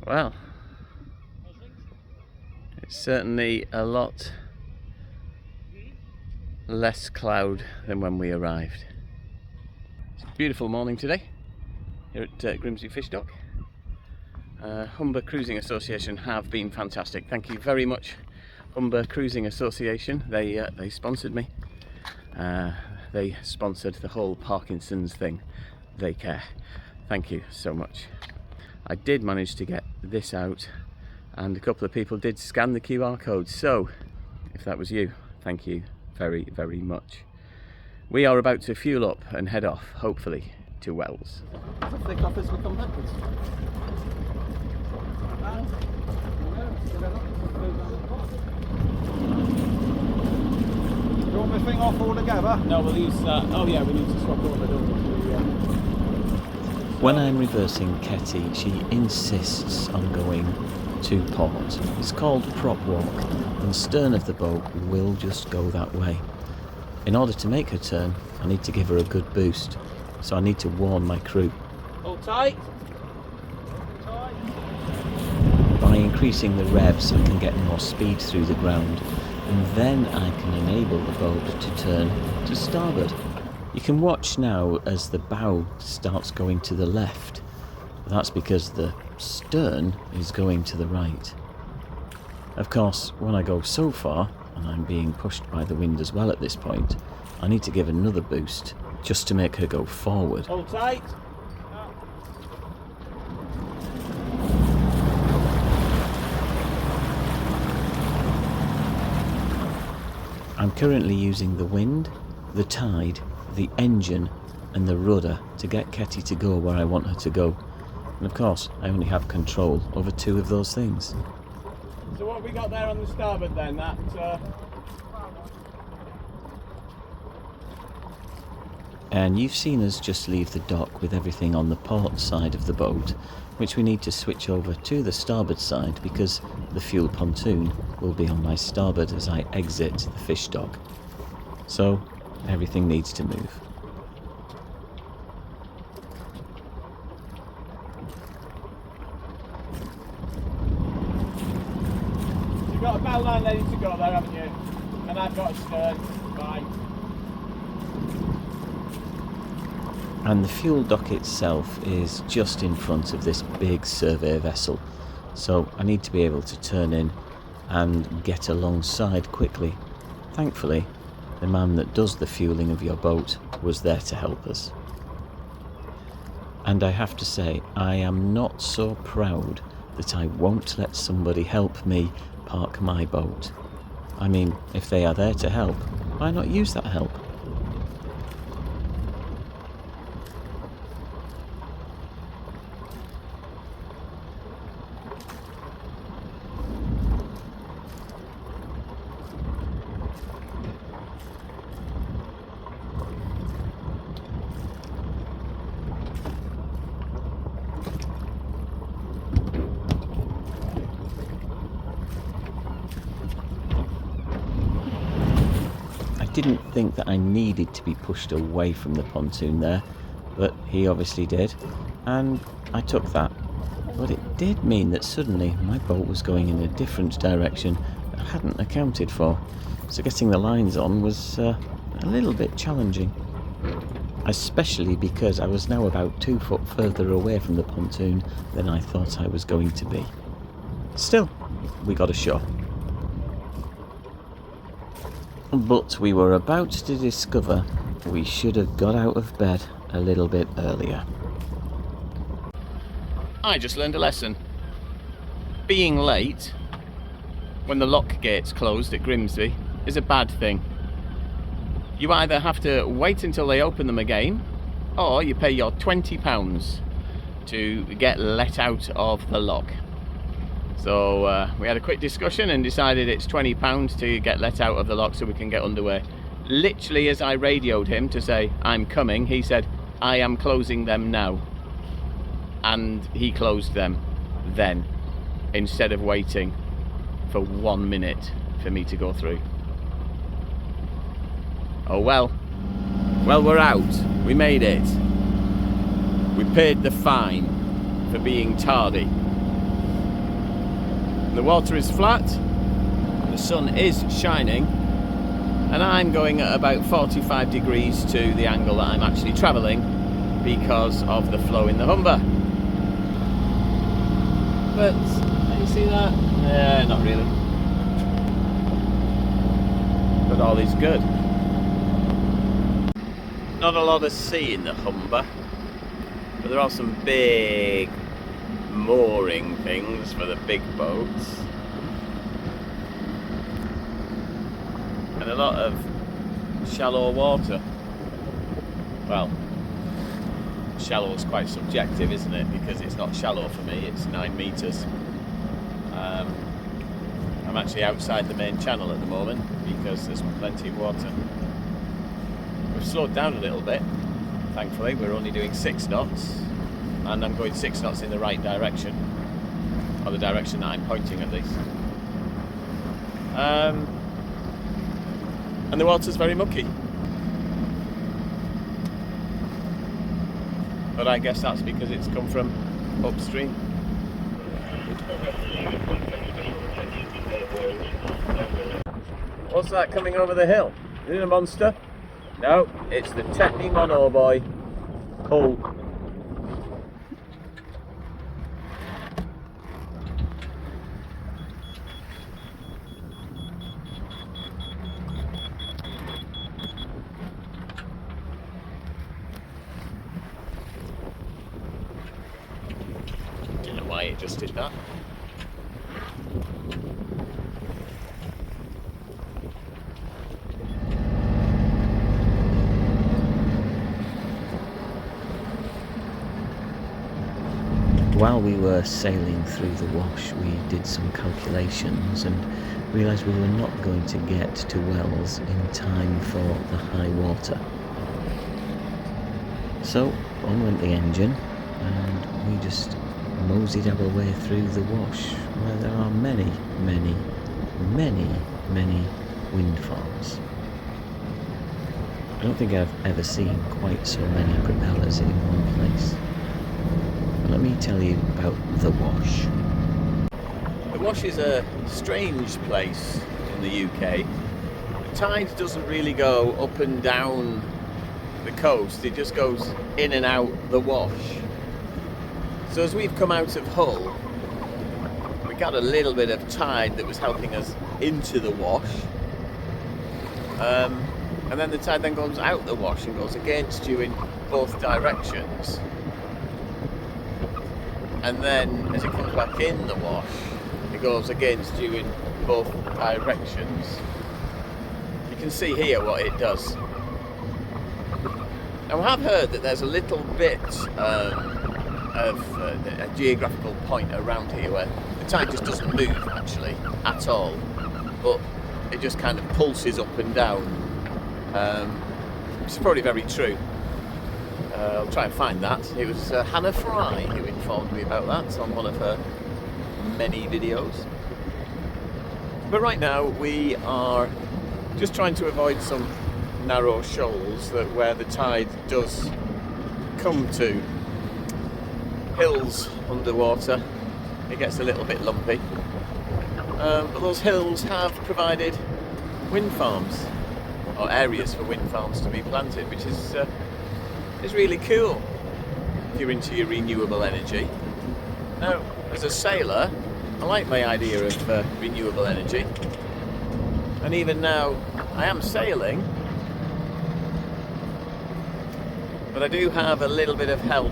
Well, it's certainly a lot less cloud than when we arrived. It's a beautiful morning today here at Grimsby Fish Dock. Humber Cruising Association have been fantastic. Thank you very much, Humber Cruising Association. They sponsored me. They sponsored the whole Parkinson's thing. They care. Thank you so much. I did manage to get this out, and a couple of people did scan the QR code. So, if that was you, thank you very, very much. We are about to fuel up and head off, hopefully, to Wells. Thick off as we come backwards. You want my thing off altogether? No, we'll use that. Oh yeah, we need to swap over, don't we? When I'm reversing Ketty, she insists on going to port. It's called prop walk, and stern of the boat will just go that way. In order to make her turn, I need to give her a good boost, so I need to warn my crew. Hold tight. By increasing the revs, I can get more speed through the ground, and then I can enable the boat to turn to starboard. You can watch now as the bow starts going to the left. That's because the stern is going to the right. Of course, when I go so far, and I'm being pushed by the wind as well at this point, I need to give another boost just to make her go forward. Hold tight. I'm currently using the wind, the tide, the engine and the rudder to get Ketty to go where I want her to go. And of course, I only have control over two of those things. So what have we got there on the starboard then? And you've seen us just leave the dock with everything on the port side of the boat, which we need to switch over to the starboard side because the fuel pontoon will be on my starboard as I exit the fish dock. So everything needs to move. You've got a bow line ready to go there, haven't you? And I've got a stern. Fine. And the fuel dock itself is just in front of this big survey vessel, so I need to be able to turn in and get alongside quickly. Thankfully, the man that does the fueling of your boat was there to help us. And I have to say, I am not so proud that I won't let somebody help me park my boat. I mean, if they are there to help, why not use that help? I didn't think that I needed to be pushed away from the pontoon there, but he obviously did, and I took that. But it did mean that suddenly my boat was going in a different direction that I hadn't accounted for, so getting the lines on was a little bit challenging. Especially because I was now about 2 foot further away from the pontoon than I thought I was going to be. Still, we got ashore. But we were about to discover we should have got out of bed a little bit earlier. I just learned a lesson. Being late when the lock gates closed at Grimsby is a bad thing. You either have to wait until they open them again, or you pay your £20 to get let out of the lock. So we had a quick discussion and decided it's £20 to get let out of the lock so we can get underway. Literally as I radioed him to say, I'm coming, he said, I am closing them now. And he closed them then, instead of waiting for 1 minute for me to go through. Oh well. Well, we're out. We made it. We paid the fine for being tardy. The water is flat, the sun is shining, and I'm going at about 45 degrees to the angle that I'm actually travelling because of the flow in the Humber. But, can you see that? Yeah, not really. But all is good. Not a lot of sea in the Humber, but there are some big mooring things for the big boats. And a lot of shallow water. Well, shallow is quite subjective, isn't it? Because it's not shallow for me, it's 9 metres. I'm actually outside the main channel at the moment because there's plenty of water. We've slowed down a little bit, thankfully. We're only doing 6 knots, and I'm going 6 knots in the right direction, or the direction that I'm pointing at least. And the water's very mucky. But I guess that's because it's come from upstream. What's that coming over the hill? Is it a monster? No, it's the Techni Mono Boy. Cool. Don't know why it just did that. While we were sailing through the wash, we did some calculations and realised we were not going to get to Wells in time for the high water. So on went the engine and we just moseyed our way through the wash, where there are many wind farms. I don't think I've ever seen quite so many propellers in one place. Let me tell you about the Wash. The Wash is a strange place in the UK. The tide doesn't really go up and down the coast, it just goes in and out the Wash. So as we've come out of Hull, we got a little bit of tide that was helping us into the Wash. And then the tide then goes out the Wash and goes against you in both directions. And then as it comes back in the Wash, it goes against you in both directions. You can see here what it does. Now I have heard that there's a little bit of a geographical point around here where the tide just doesn't move actually at all, but it just kind of pulses up and down. It's probably very true. I'll try and find that. It was Hannah Fry who informed me about that on one of her many videos. But right now we are just trying to avoid some narrow shoals where the tide does come to. Hills underwater, it gets a little bit lumpy. But those hills have provided wind farms, or areas for wind farms to be planted, which is really cool if you're into your renewable energy. Now, as a sailor, I like my idea of renewable energy, and even now I am sailing, but I do have a little bit of help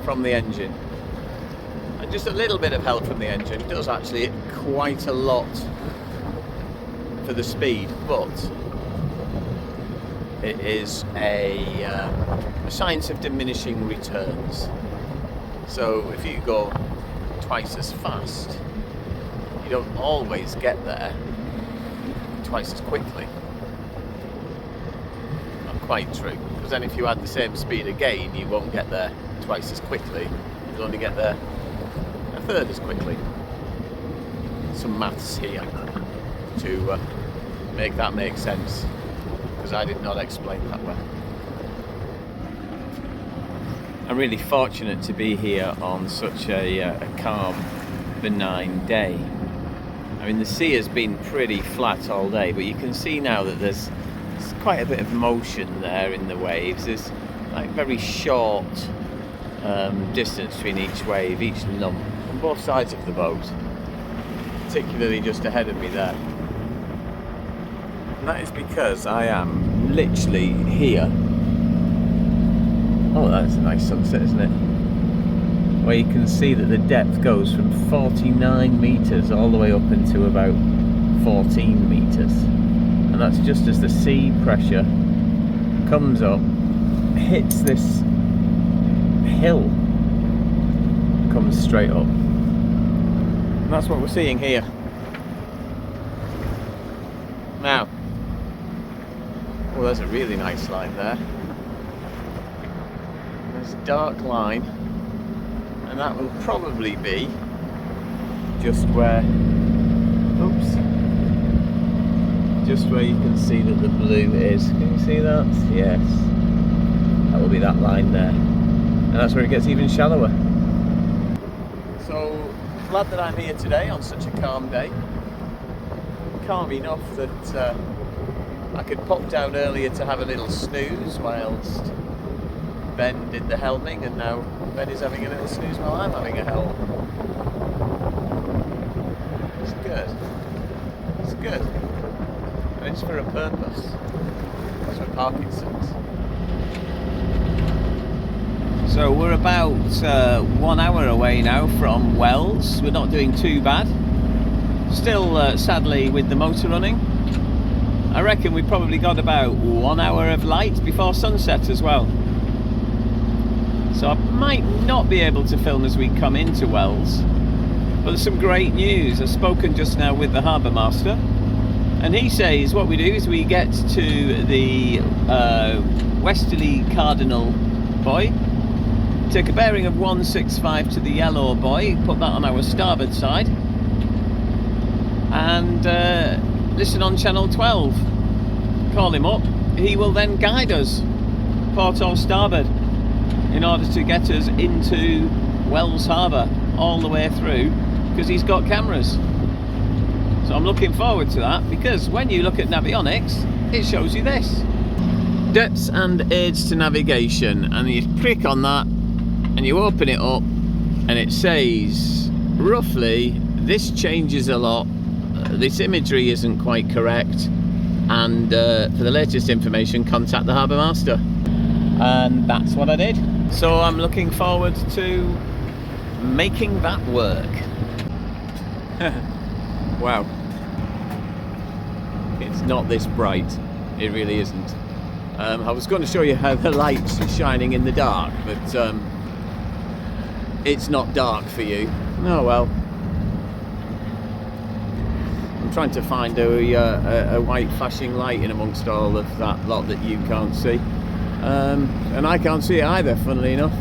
from the engine. And just a little bit of help from the engine does actually quite a lot for the speed, but it is a science of diminishing returns. So if you go twice as fast, you don't always get there twice as quickly. Not quite true, because then if you add the same speed again, you won't get there twice as quickly. You'll only get there a third as quickly. Some maths here to make that make sense, because I did not explain that well. I'm really fortunate to be here on such a calm, benign day. I mean, the sea has been pretty flat all day, but you can see now that there's quite a bit of motion there in the waves. There's like very short distance between each wave, each lump, on both sides of the boat, particularly just ahead of me there. And that is because I am literally here. Oh, that's a nice sunset, isn't it? Where you can see that the depth goes from 49 metres all the way up into about 14 metres. And that's just as the sea pressure comes up, hits this hill, comes straight up. And that's what we're seeing here. Now, oh, there's a really nice line there. There's a dark line, and that will probably be just where, oops, just where you can see that the blue is. Can you see that? Yes. That will be that line there. And that's where it gets even shallower. So, glad that I'm here today on such a calm day. Calm enough that I could pop down earlier to have a little snooze whilst Ben did the helming, and now Ben is having a little snooze while I'm having a helm. It's good. It's good. And it's for a purpose. It's for Parkinson's. So we're about 1 hour away now from Wells. We're not doing too bad. Still, sadly, with the motor running. I reckon we probably got about 1 hour of light before sunset as well. So I might not be able to film as we come into Wells. But there's some great news. I've spoken just now with the Harbour Master. And he says what we do is we get to the westerly cardinal buoy, take a bearing of 165 to the yellow buoy, put that on our starboard side, and listen on channel 12. Call him up. He will then guide us port or starboard in order to get us into Wells Harbour all the way through, because he's got cameras. So I'm looking forward to that, because when you look at Navionics, it shows you this. Depths and aids to navigation, and you click on that and you open it up and it says roughly this changes a lot, this imagery isn't quite correct, and for the latest information contact the Harbour Master. And that's what I did. So I'm looking forward to making that work. Wow. It's not this bright. It really isn't. I was going to show you how the lights are shining in the dark, but it's not dark for you. Oh well. I'm trying to find a white flashing light in amongst all of that lot that you can't see. And I can't see it either, funnily enough.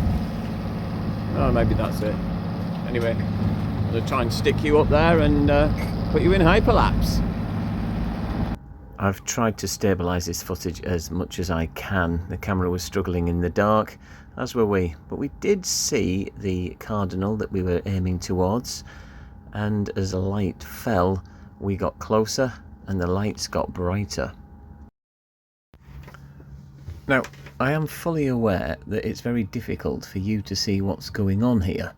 Oh, maybe that's it. Anyway, I'm going to try and stick you up there and put you in hyperlapse. I've tried to stabilise this footage as much as I can. The camera was struggling in the dark, as were we. But we did see the cardinal that we were aiming towards, and as the light fell, we got closer and the lights got brighter. Now, I am fully aware that it's very difficult for you to see what's going on here,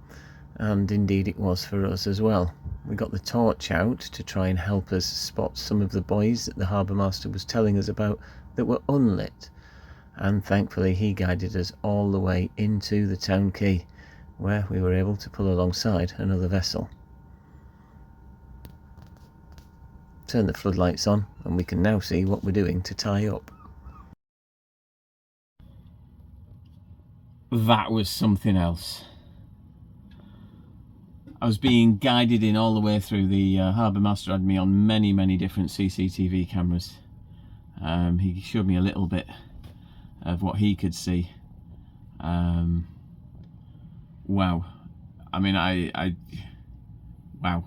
and indeed it was for us as well. We got the torch out to try and help us spot some of the buoys that the Harbour Master was telling us about that were unlit, and thankfully he guided us all the way into the town quay, where we were able to pull alongside another vessel. Turn the floodlights on and we can now see what we're doing to tie up. That was something else. I was being guided in all the way through. The Harbour Master had me on many different CCTV cameras. He showed me a little bit of what he could see. Wow. I mean, wow.